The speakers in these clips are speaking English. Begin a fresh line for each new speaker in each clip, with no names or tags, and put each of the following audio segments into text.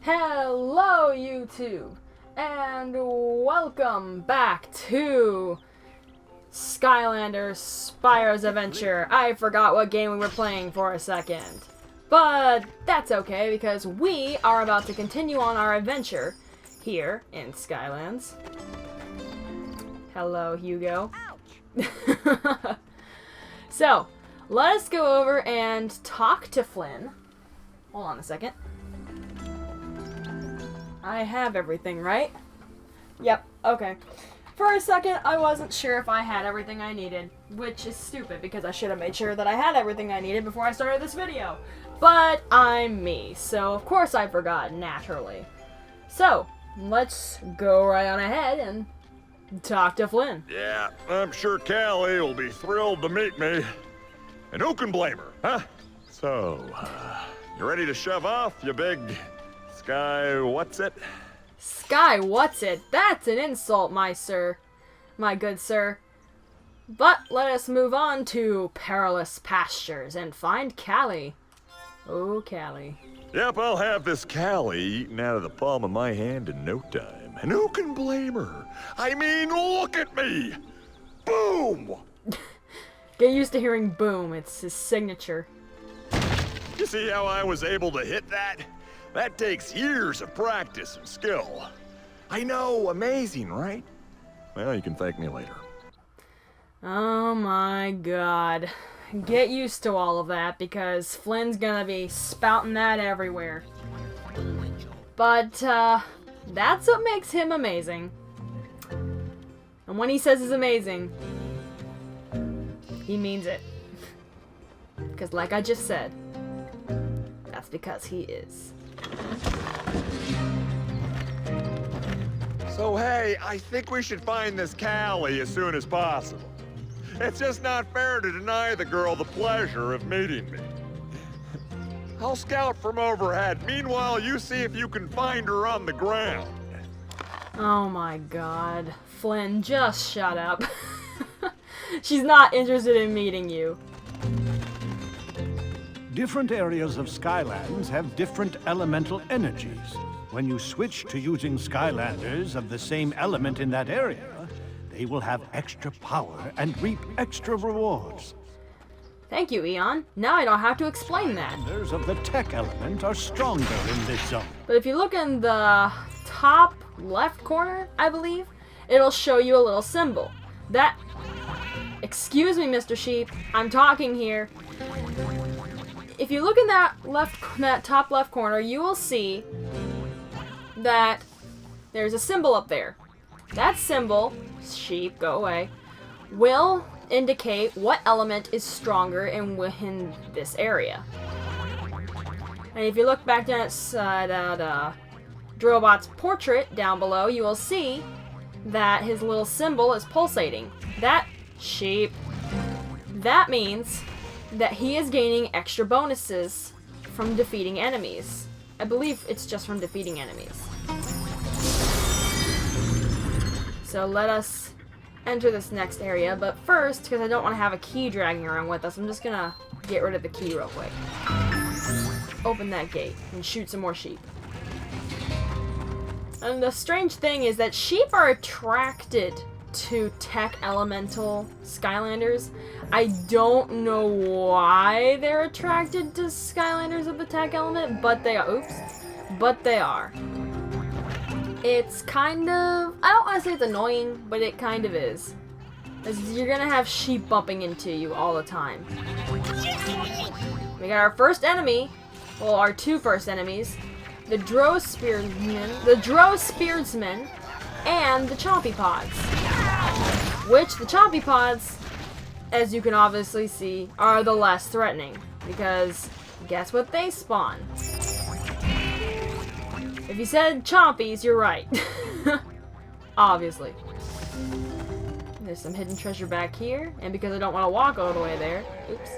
Hello YouTube, and welcome back to Skylanders Spyro's Adventure. I forgot what game we were playing for a second, but that's okay because we are about to continue on our adventure here in Skylands. Hello, Hugo. Ouch. So, let us go over and talk to Flynn. Hold on a second. I have everything, right? Yep, okay. For a second, I wasn't sure if I had everything I needed, which is stupid because I should have made sure that I had everything I needed before I started this video. But I'm me, so of course I forgot, naturally. So, let's go right on ahead and talk to Flynn.
Yeah, I'm sure Cali will be thrilled to meet me. And who can blame her, huh? So, you ready to shove off, you big... Sky, what's it?
Sky, what's it? That's an insult, my good sir. But let us move on to Perilous Pastures and find Cali. Oh, Cali.
Yep, I'll have this Cali eaten out of the palm of my hand in no time. And who can blame her? I mean, look at me! Boom!
Get used to hearing boom. It's his signature.
You see how I was able to hit that? That takes years of practice and skill. I know, amazing, right? Well, you can thank me later.
Oh my god. Get used to all of that because Flynn's gonna be spouting that everywhere. But, that's what makes him amazing. And when he says he's amazing, he means it. Because like I just said, that's because he is.
So hey, I think we should find this Cali as soon as possible. It's just not fair to deny the girl the pleasure of meeting me. I'll scout from overhead. Meanwhile, you see if you can find her on the ground.
Oh my god. Flynn, just shut up. She's not interested in meeting you.
Different areas of Skylands have different elemental energies. When you switch to using Skylanders of the same element in that area, they will have extra power and reap extra rewards.
Thank you, Eon. Now I don't have to explain that.
Skylanders of the tech element are stronger in this zone.
But if you look in the top left corner, I believe, it'll show you a little symbol. That... Excuse me, Mr. Sheep. I'm talking here. If you look in that top left corner, you will see that there's a symbol up there. That symbol, sheep, go away, will indicate what element is stronger in this area. And if you look back down at Drobot's portrait down below, you will see that his little symbol is pulsating. That means that he is gaining extra bonuses from defeating enemies. I believe it's just from defeating enemies. So let us enter this next area, but first, because I don't want to have a key dragging around with us, I'm just gonna get rid of the key real quick. Open that gate and shoot some more sheep. And the strange thing is that sheep are attracted to tech elemental Skylanders. I don't know why they're attracted to Skylanders of the tech element, but they are. Oops. But they are. It's kind of... I don't want to say it's annoying, but it kind of is. As you're gonna have sheep bumping into you all the time. We got our first enemy. Well, our two first enemies. The Drow Spearsmen, and the Chompy Pods. Which, the Chompy Pods, as you can obviously see, are the less threatening. Because, guess what they spawn? If you said Chompies, you're right. Obviously. There's some hidden treasure back here. And because I don't want to walk all the way there... Oops.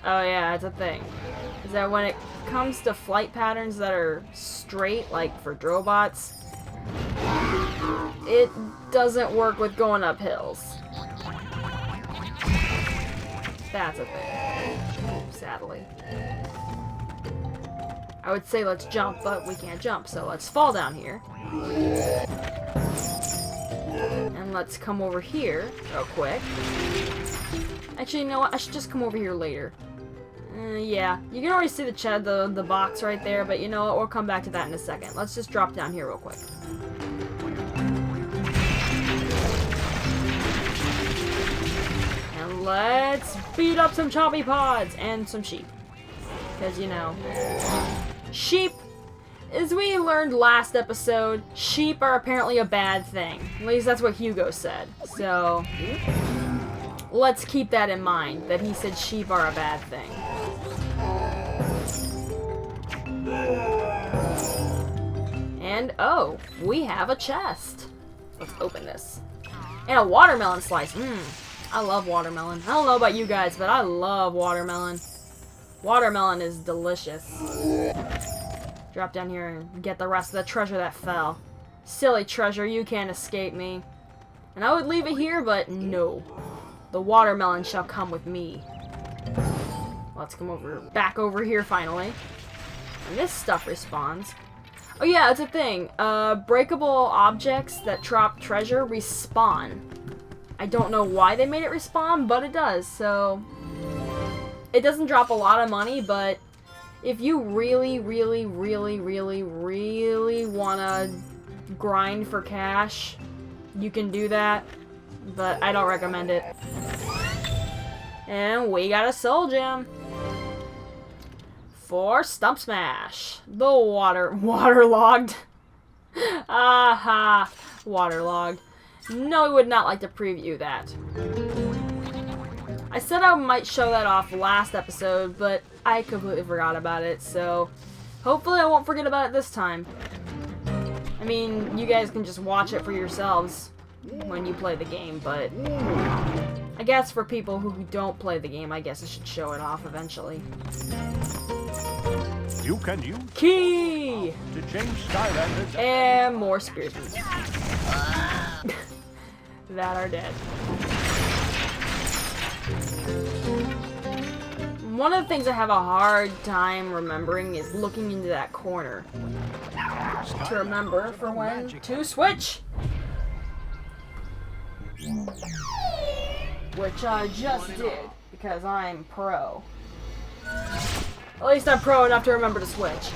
Oh yeah, it's a thing. Is that when it comes to flight patterns that are straight, like for Drobots, it doesn't work with going up hills. That's a thing. Sadly. I would say let's jump, but we can't jump, so let's fall down here. And let's come over here real quick. Actually, you know what? I should just come over here later. Yeah, you can already see the box right there, but you know what? We'll come back to that in a second. Let's just drop down here real quick. And let's beat up some choppy pods and some sheep. Because, you know, sheep, as we learned last episode, sheep are apparently a bad thing. At least that's what Hugo said. So, let's keep that in mind, that he said sheep are a bad thing. And, oh, we have a chest. Let's open this. And a watermelon slice. I love watermelon. I don't know about you guys, but I love watermelon. Watermelon is delicious. Drop down here and get the rest of the treasure that fell. Silly treasure, you can't escape me. And I would leave it here, but no. The watermelon shall come with me. Let's come back over here finally. And this stuff respawns. Oh yeah, it's a thing. Breakable objects that drop treasure respawn. I don't know why they made it respawn, but it does, so... It doesn't drop a lot of money, but if you really, really, really, really, really wanna grind for cash, you can do that, but I don't recommend it. And we got a soul gem for Stump Smash. The waterlogged. Aha, waterlogged. No, we would not like to preview that. I said I might show that off last episode, but I completely forgot about it, so hopefully I won't forget about it this time. I mean, you guys can just watch it for yourselves when you play the game, but I guess for people who don't play the game, I guess I should show it off eventually.
You can use
Key!
to change Skylanders.
And more spearsmen. That are dead. One of the things I have a hard time remembering is looking into that corner. To remember for when to switch! Which I just did, because I'm pro. At least I'm pro enough to remember to switch.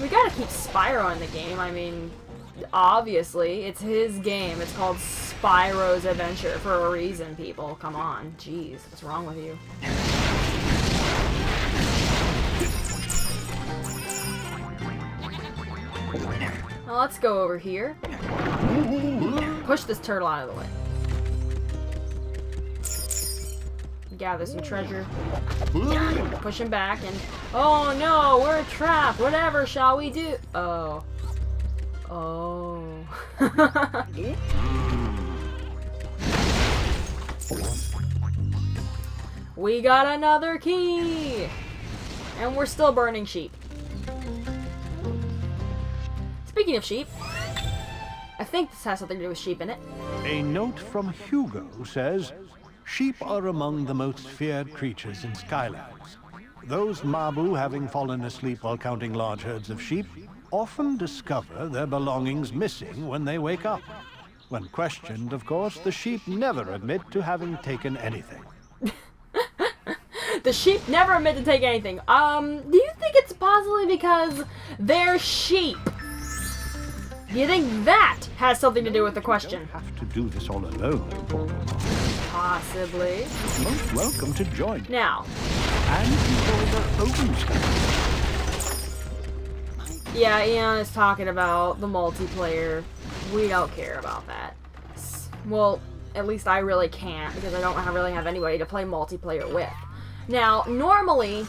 We gotta keep Spyro in the game, I mean, obviously, it's his game. It's called Spyro's Adventure for a reason, people. Come on. Jeez, what's wrong with you? Well, let's go over here. Push this turtle out of the way. Gather some treasure. Push him back and... Oh no, we're trapped. Whatever shall we do? Oh. Oh. We got another key! And we're still burning sheep. Speaking of sheep, I think this has something to do with sheep in it.
A note from Hugo says, sheep are among the most feared creatures in Skylands. Those Mabu, having fallen asleep while counting large herds of sheep, often discover their belongings missing when they wake up. When questioned, of course, the sheep never admit to having taken anything.
The sheep never admit to take anything. Do you think it's possibly because they're sheep? Do you think that has something to do with the question?
You don't have to do this all alone.
Possibly.
Most welcome to join.
Now.
And control their own stuff.
Yeah, Ian is talking about the multiplayer. We don't care about that. Well, at least I really can't, because I don't really have anybody to play multiplayer with. Now, normally,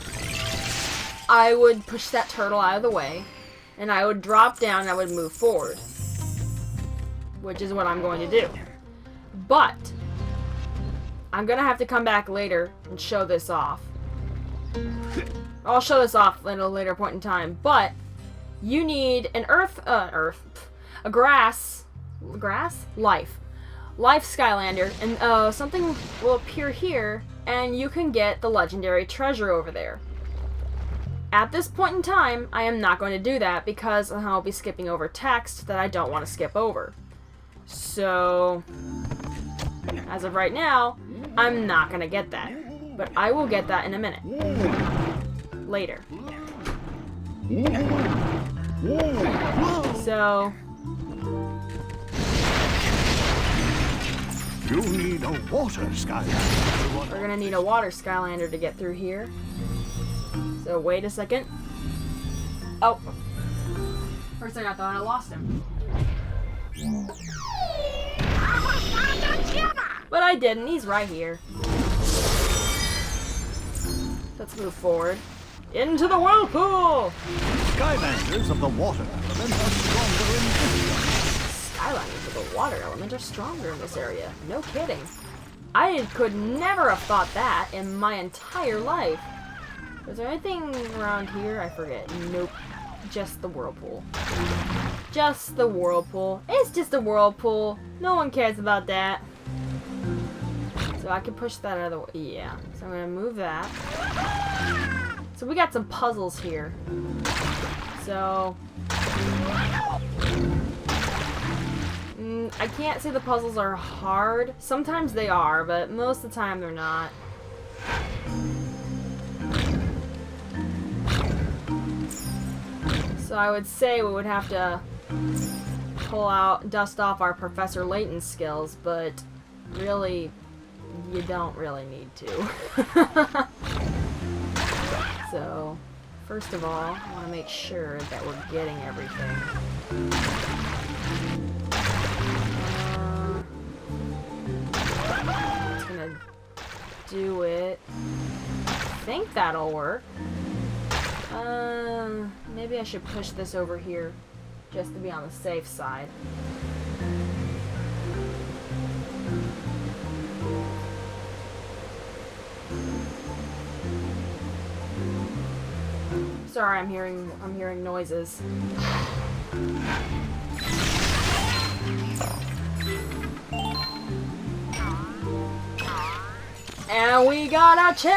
I would push that turtle out of the way, and I would drop down and I would move forward. Which is what I'm going to do. But, I'm going to have to come back later and show this off. I'll show this off at a later point in time, but you need an life Skylander, and something will appear here, and you can get the legendary treasure over there. at this point in time, I am not going to do that because I'll be skipping over text that I don't want to skip over. So, as of right now, I'm not going to get that. But I will get that in a minute. Later. So...
You need a water Skylander.
We're gonna need a water Skylander to get through here. So wait a second. Oh. First I thought I lost him. But I didn't, he's right here. Let's move forward. Into the whirlpool!
Skylanders of the water element are stronger in this one.
Skylanders of the water element are stronger in this area. No kidding. I could never have thought that in my entire life. Is there anything around here? I forget. Nope. Just the whirlpool. Just the whirlpool. It's just a whirlpool. No one cares about that. So I can push that out of the way. Yeah. So I'm gonna move that. So we got some puzzles here. So... I can't say the puzzles are hard. Sometimes they are, but most of the time they're not. So I would say we would have to dust off our Professor Layton skills, but really, you don't really need to. So, first of all, I want to make sure that we're getting everything. Do it. I think that'll work. Maybe I should push this over here just to be on the safe side. Sorry, I'm hearing noises. And we got a chest!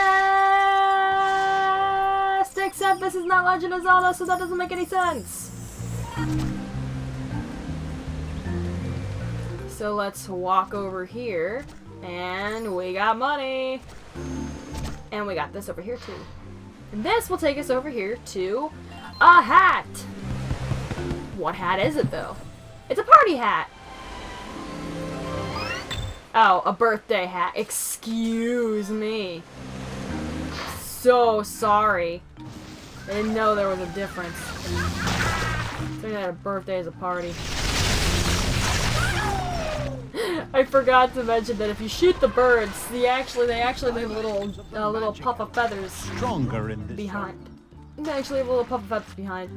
Except this is not Legend of Zelda, so that doesn't make any sense. So let's walk over here. And we got money. And we got this over here too. And this will take us over here to a hat. What hat is it though? It's a party hat. Oh, a birthday hat. Excuse me. So sorry. I didn't know there was a difference. Saying that a birthday is a party. I forgot to mention that if you shoot the birds, they actually leave a little puff of feathers
Stronger in this
behind. They actually have a little puff of feathers behind.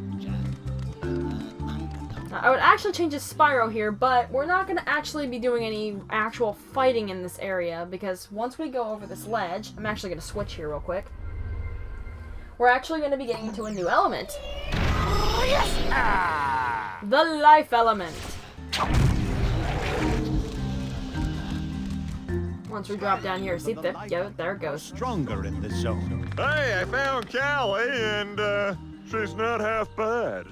I would actually change to Spyro here, but we're not going to actually be doing any actual fighting in this area, because once we go over this ledge, I'm actually going to switch here real quick. We're actually going to be getting into a new element.
Yes!
The life element. Once we drop down here, see, there it goes.
Stronger in this zone.
Hey, I found Cali, and she's not half bad.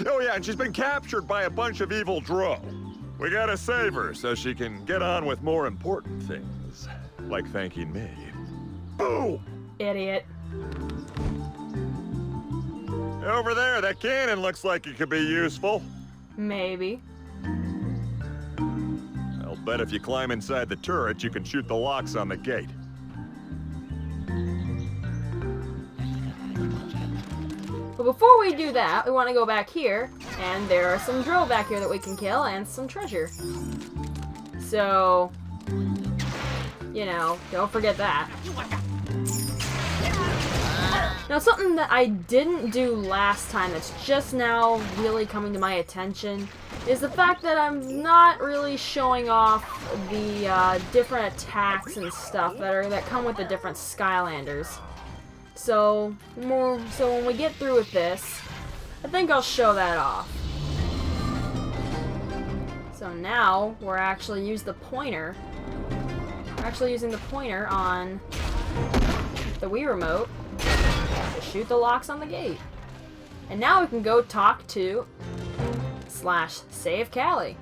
Oh yeah, and she's been captured by a bunch of evil drow. We gotta save her so she can get on with more important things, like thanking me. Boo!
Idiot.
Over there, that cannon looks like it could be useful.
Maybe.
I'll bet if you climb inside the turret, you can shoot the locks on the gate.
But before we do that, we want to go back here, and there are some drow back here that we can kill, and some treasure. So, you know, don't forget that. Now, something that I didn't do last time that's just now really coming to my attention is the fact that I'm not really showing off the different attacks and stuff that come with the different Skylanders. So when we get through with this, I think I'll show that off. So now we're actually using the pointer. We're actually using the pointer on the Wii remote Just shoot the locks on the gate. And now we can go talk to / save Cali.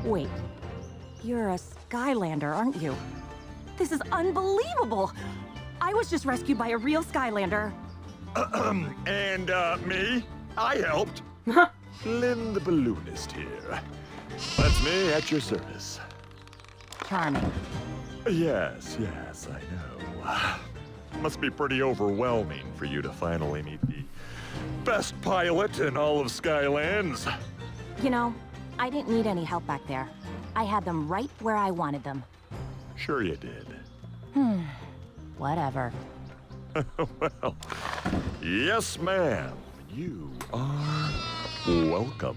Wait, you're a Skylander, aren't you? This is unbelievable! I was just rescued by a real Skylander.
And, me? I helped. Flynn the balloonist here. That's me at your service.
Charming.
Yes, I know. Must be pretty overwhelming for you to finally meet the best pilot in all of Skylands.
You know, I didn't need any help back there. I had them right where I wanted them.
Sure you did.
Whatever.
Well, yes, ma'am. You are welcome.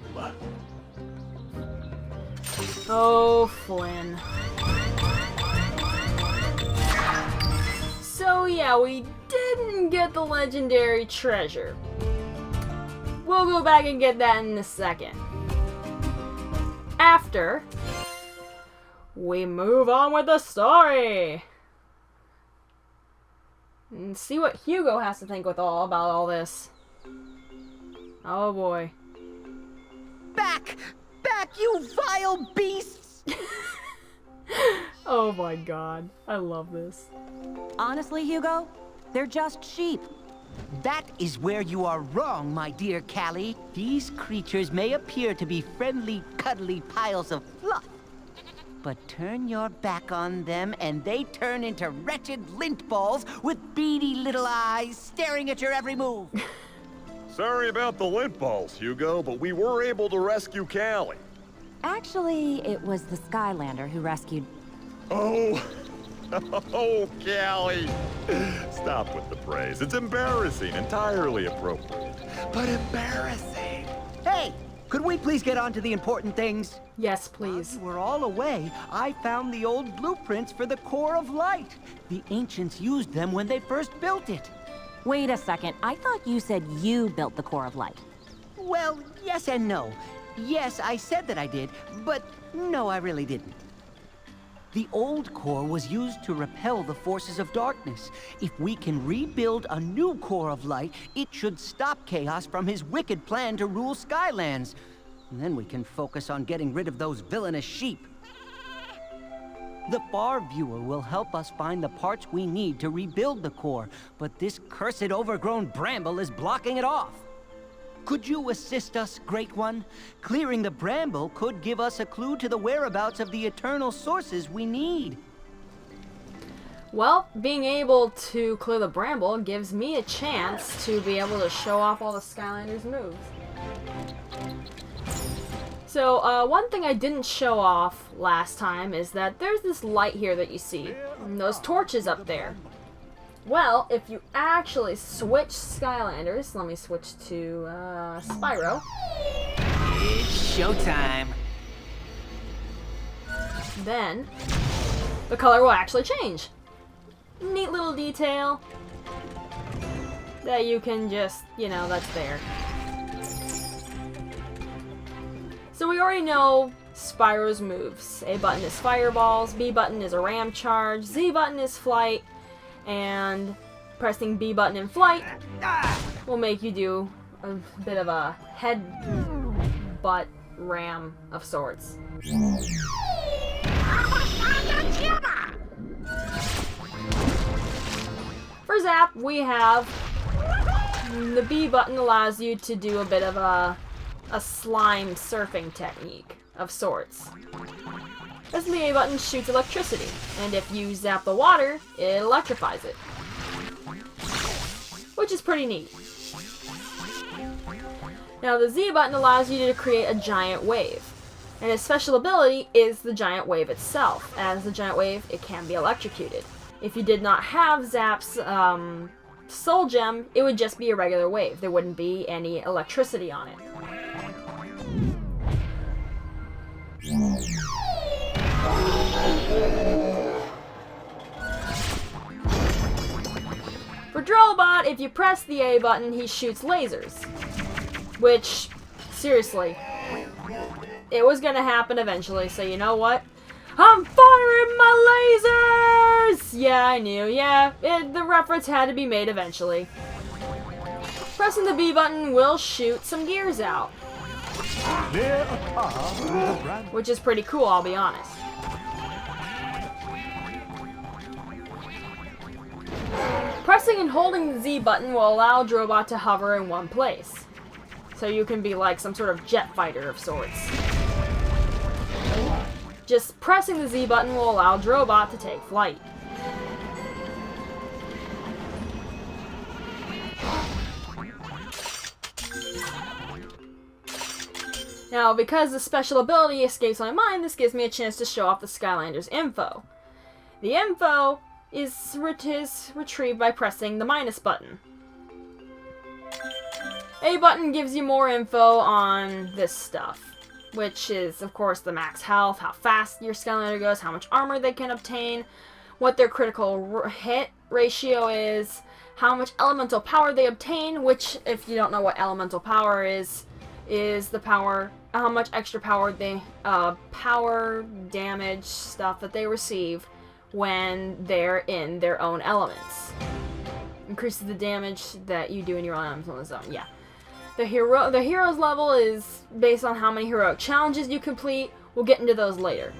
Oh, Flynn. So yeah, we didn't get the legendary treasure. We'll go back and get that in a second. After we move on with the story. And see what Hugo has to think about all this. Oh boy.
Back! Back, you vile beasts!
Oh my god. I love this.
Honestly, Hugo, they're just sheep.
That is where you are wrong, my dear Cali. These creatures may appear to be friendly, cuddly piles of fluff. But turn your back on them and they turn into wretched lint balls with beady little eyes staring at your every move.
Sorry about the lint balls, Hugo, but we were able to rescue Cali.
Actually, it was the Skylander who rescued...
Oh, oh, Cali. Stop with the praise. It's embarrassing, entirely appropriate, but embarrassing.
Hey, could we please get on to the important things?
Yes, please.
While you were all away, I found the old blueprints for the Core of Light. The ancients used them when they first built it.
Wait a second, I thought you said you built the Core of Light.
Well, yes and no. Yes, I said that I did, but no, I really didn't. The old core was used to repel the forces of darkness. If we can rebuild a new Core of Light, it should stop Chaos from his wicked plan to rule Skylands. And then we can focus on getting rid of those villainous sheep. The Far Viewer will help us find the parts we need to rebuild the core, but this cursed overgrown bramble is blocking it off. Could you assist us, Great One? Clearing the bramble could give us a clue to the whereabouts of the eternal sources we need.
Well, being able to clear the bramble gives me a chance to be able to show off all the Skylanders' moves. So, one thing I didn't show off last time is that there's this light here that you see, and those torches up there. Well, if you actually switch Skylanders, let me switch to Spyro.
It's showtime.
Then, the color will actually change. Neat little detail that you can just, that's there. So we already know Spyro's moves. A button is fireballs, B button is a ram charge, Z button is flight, and pressing B button in flight will make you do a bit of a head butt ram of sorts. For Zap, we have the B button allows you to do a bit of a slime surfing technique of sorts. As the A button shoots electricity, and if you zap the water, it electrifies it. Which is pretty neat. Now the Z button allows you to create a giant wave. And its special ability is the giant wave itself. As the giant wave, it can be electrocuted. If you did not have Zap's Soul Gem, it would just be a regular wave. There wouldn't be any electricity on it. For Drillbot, if you press the A button, he shoots lasers. Which, seriously, it was gonna happen eventually, so you know what? I'm firing my lasers! Yeah, I knew. Yeah, the reference had to be made eventually. Pressing the B button will shoot some gears out. Which is pretty cool, I'll be honest. Pressing and holding the Z button will allow Drobot to hover in one place. So you can be like some sort of jet fighter of sorts. Just pressing the Z button will allow Drobot to take flight. Now, because the special ability escapes my mind, this gives me a chance to show off the Skylanders info. The info is retrieved by pressing the minus button. A button gives you more info on this stuff, which is, of course, the max health, how fast your Skylander goes, how much armor they can obtain, what their critical hit ratio is, how much elemental power they obtain, which, if you don't know what elemental power is the power, how much extra power they, power, damage, stuff that they receive when they're in their own elements. Increases the damage that you do in your own elemental zone, yeah. The hero's level is based on how many heroic challenges you complete. We'll get into those later.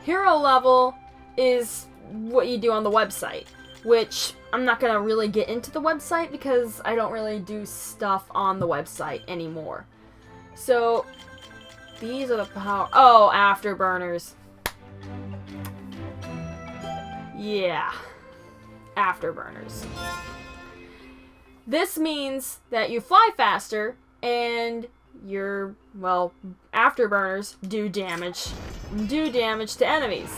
Hero level is what you do on the website, which I'm not going to really get into the website because I don't really do stuff on the website anymore. So, these are the power... Oh, afterburners. Yeah. Afterburners. This means that you fly faster and your, well, afterburners do damage to enemies.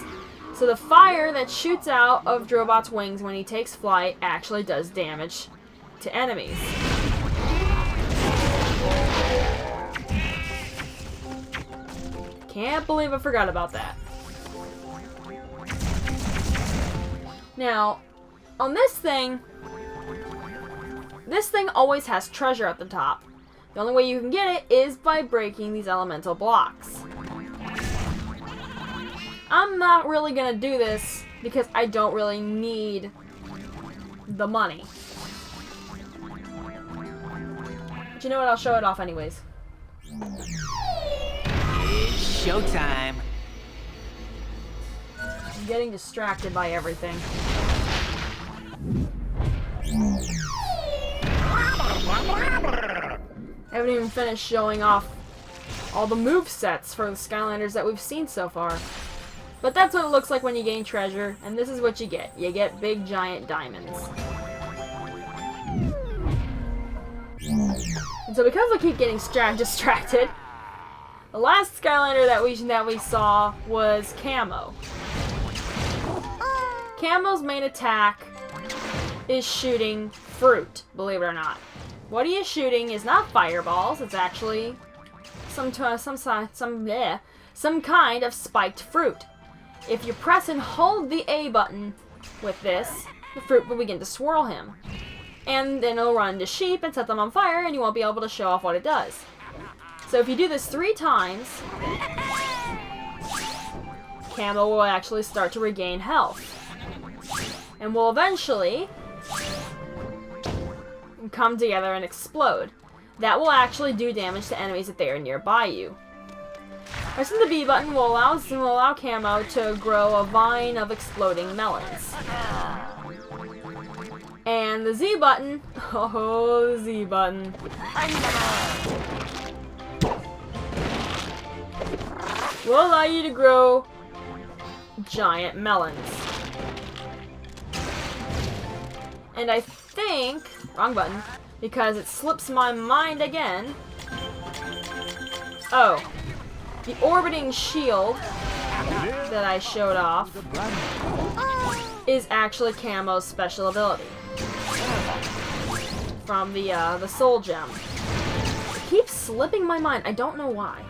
So the fire that shoots out of Drobot's wings when he takes flight actually does damage to enemies. Can't believe I forgot about that. Now, on this thing always has treasure at the top. The only way you can get it is by breaking these elemental blocks. I'm not really gonna do this because I don't really need the money. But you know what? I'll show it off anyways.
Showtime.
I'm getting distracted by everything. I haven't even finished showing off all the movesets for the Skylanders that we've seen so far. But that's what it looks like when you gain treasure, and this is what you get. You get big giant diamonds. And so because I keep getting distracted, the last Skylander that we saw was Camo. Camo's main attack is shooting fruit, believe it or not. What he is shooting is not fireballs, it's actually some kind of spiked fruit. If you press and hold the A button with this, the fruit will begin to swirl him. And then it'll run into sheep and set them on fire, and you won't be able to show off what it does. So if you do this 3 times, Camo will actually start to regain health. And will eventually come together and explode. That will actually do damage to enemies if they are nearby you. Pressing the B button will allow Camo to grow a vine of exploding melons. And the Z button, oh, the Z button, will allow you to grow giant melons. And I think, wrong button, because it slips my mind again. Oh, the orbiting shield that I showed off is actually Camo's special ability from the Soul Gem. It keeps slipping my mind. I don't know why.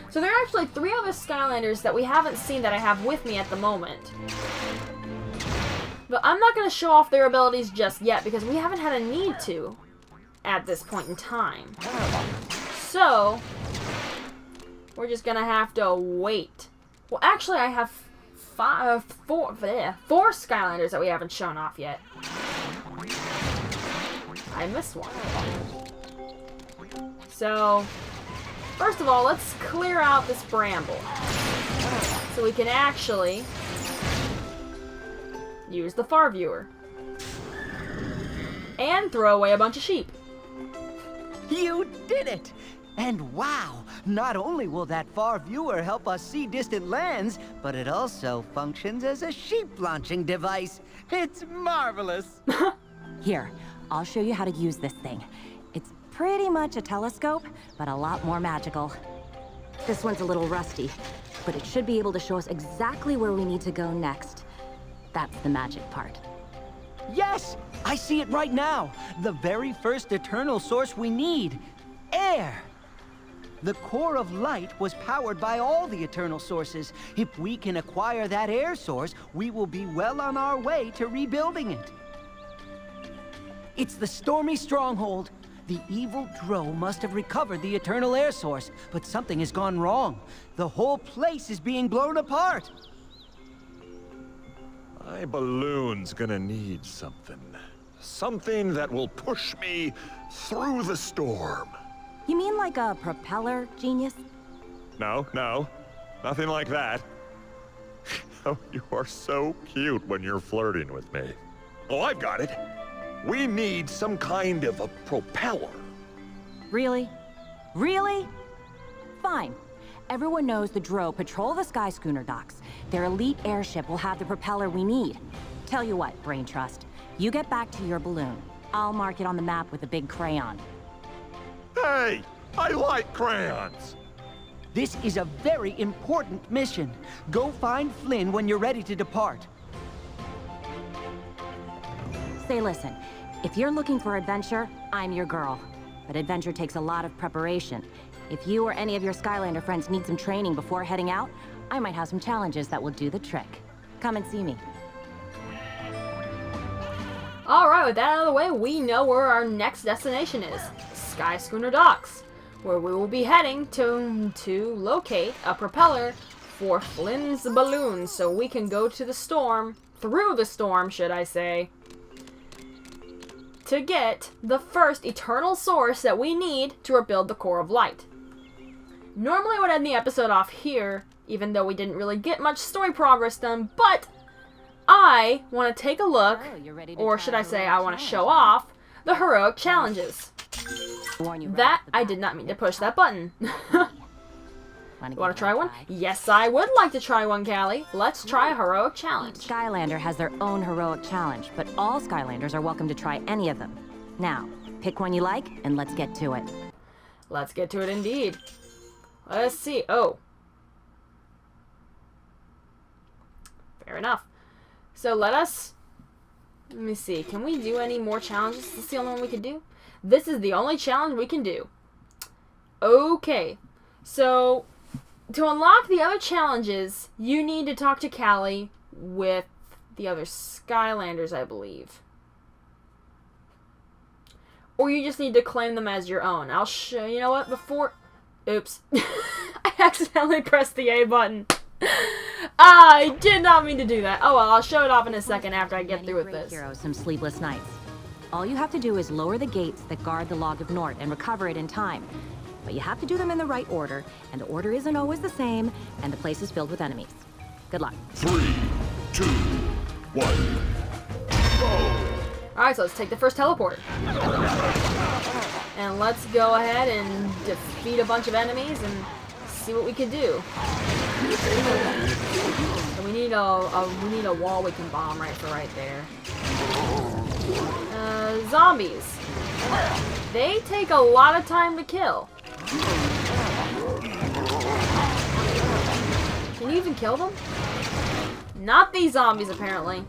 So there are actually 3 other Skylanders that we haven't seen that I have with me at the moment. But I'm not going to show off their abilities just yet because we haven't had a need to at this point in time. So, we're just gonna have to wait. Well, actually, I have four Skylanders that we haven't shown off yet. I missed one. So, first of all, let's clear out this bramble. So we can actually use the far viewer. And throw away a bunch of sheep.
You did it! And wow, not only will that far viewer help us see distant lands, but it also functions as a sheep launching device. It's marvelous!
Here, I'll show you how to use this thing. It's pretty much a telescope, but a lot more magical. This one's a little rusty, but it should be able to show us exactly where we need to go next. That's the magic part.
Yes! I see it right now! The very first eternal source we need. Air! The core of light was powered by all the eternal sources. If we can acquire that air source, we will be well on our way to rebuilding it. It's the stormy stronghold. The evil Drow must have recovered the eternal air source, but something has gone wrong. The whole place is being blown apart.
My balloon's gonna need something. Something that will push me through the storm.
You mean like a propeller, genius?
No, nothing like that. Oh, you are so cute when you're flirting with me. Oh, I've got it. We need some kind of a propeller.
Really? Really? Fine. Everyone knows the Drow patrol the Sky Schooner docks. Their elite airship will have the propeller we need. Tell you what, Brain Trust. You get back to your balloon. I'll mark it on the map with a big crayon.
Hey, I like crayons.
This is a very important mission. Go find Flynn when you're ready to depart.
Say, listen, if you're looking for adventure, I'm your girl. But adventure takes a lot of preparation. If you or any of your Skylander friends need some training before heading out, I might have some challenges that will do the trick. Come and see me.
Alright, with that out of the way, we know where our next destination is. Sky Schooner Docks, where we will be heading to locate a propeller for Flynn's balloon so we can go to the storm, through the storm, should I say, to get the first eternal source that we need to rebuild the core of light. Normally I would end the episode off here, even though we didn't really get much story progress done, but I want to take a look, or should I say I want to show off, the heroic challenges. That, I did not mean to push that button. You want to try one? Yes, I would like to try one, Cali. Let's try a heroic challenge.
Each Skylander has their own heroic challenge, but all Skylanders are welcome to try any of them. Now, pick one you like, and let's get to it.
Let's get to it indeed. Let's see. Oh. Fair enough. So let me see. Can we do any more challenges? Is this the only one we can do? This is the only challenge we can do. Okay. So, to unlock the other challenges, you need to talk to Cali with the other Skylanders, I believe. Or you just need to claim them as your own. I'll show you. Know what? Before... Oops. I accidentally pressed the A button. I did not mean to do that. Oh well, I'll show it off in a second after I get through with this.
Heroes some sleepless nights. All you have to do is lower the gates that guard the Log of Nort and recover it in time. But you have to do them in the right order, and the order isn't always the same, and the place is filled with enemies. Good luck.
3, 2, 1, go!
Alright, so let's take the first teleporter. And let's go ahead and defeat a bunch of enemies and see what we can do. So we need a wall we can bomb right there. Zombies. They take a lot of time to kill. Can you even kill them? Not these zombies, apparently.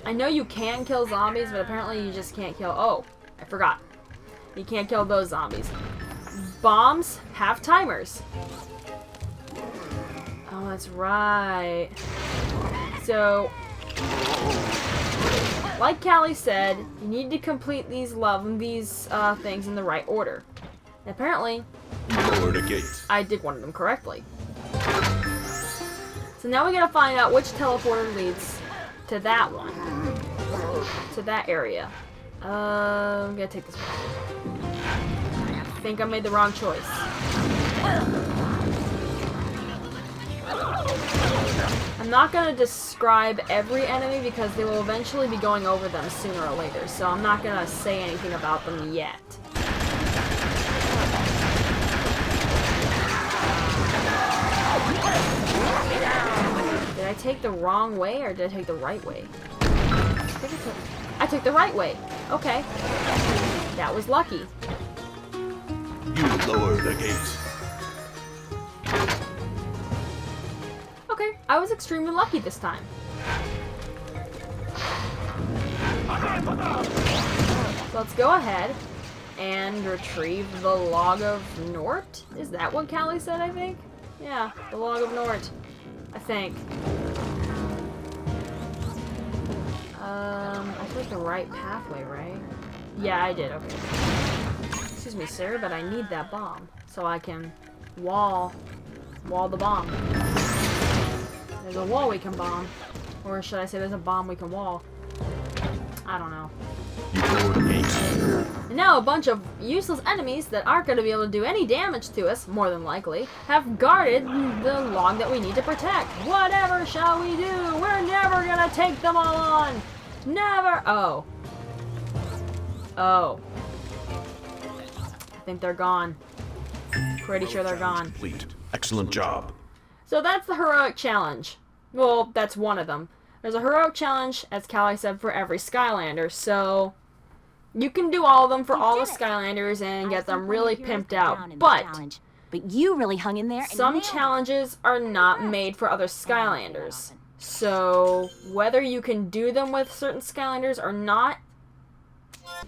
I know you can kill zombies, but apparently you just can't kill... Oh, I forgot. You can't kill those zombies. Bombs have timers. Oh, that's right. So, like Cali said, you need to complete these things in the right order. And apparently,
Lower the gate.
I did one of them correctly. So now we gotta find out which teleporter leads to that one. To that area. I'm gonna take this one. I think I made the wrong choice. I'm not gonna describe every enemy because they will eventually be going over them sooner or later, so I'm not gonna say anything about them yet. Did I take the wrong way or did I take the right way? I took the right way. Okay. That was lucky.
You lower the gate.
Okay, I was extremely lucky this time. So let's go ahead and retrieve the Log of Nort. Is that what Cali said, I think? Yeah, the Log of Nort. I think. I took the right pathway, right? Yeah, I did, okay. Excuse me, sir, but I need that bomb so I can wall the bomb. There's a wall we can bomb. Or should I say there's a bomb we can wall? I don't know. And now a bunch of useless enemies that aren't going to be able to do any damage to us, more than likely, have guarded the log that we need to protect. Whatever shall we do? We're never going to take them all on! Never! Oh. Oh. I think they're gone. Pretty sure they're gone.
Complete. Excellent job.
So that's the heroic challenge. Well, that's one of them. There's a heroic challenge, as Cali said, for every Skylander, so you can do all of them for all the Skylanders and get them really pimped out. But
you really hung in there.
Some challenges are not made for other Skylanders. So whether you can do them with certain Skylanders or not,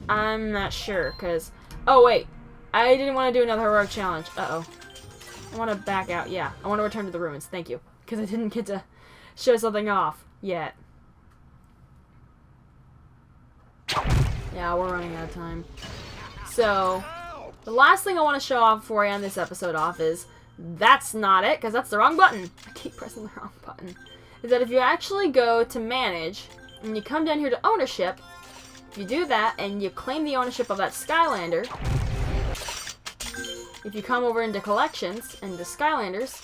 I'm not sure, because... Oh, wait. I didn't want to do another heroic challenge. Uh-oh. I want to back out. Yeah, I want to return to the ruins. Thank you. Because I didn't get to show something off yet. Yeah, we're running out of time. So, the last thing I want to show off before I end this episode off is, that's not it, because that's the wrong button. I keep pressing the wrong button. Is that if you actually go to manage, and you come down here to ownership, if you do that, and you claim the ownership of that Skylander, if you come over into collections, and to Skylanders,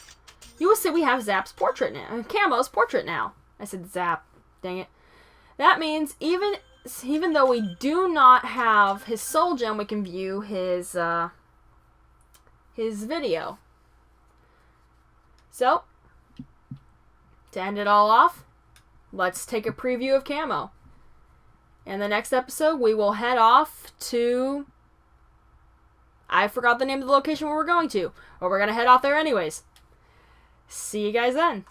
you will see we have Zap's portrait now, Camo's portrait now. I said Zap, dang it. That means even though we do not have his soul gem, we can view his video. So, to end it all off, let's take a preview of Camo. In the next episode, we will head off to... I forgot the name of the location where we're going to. But we're going to head off there anyways. See you guys then.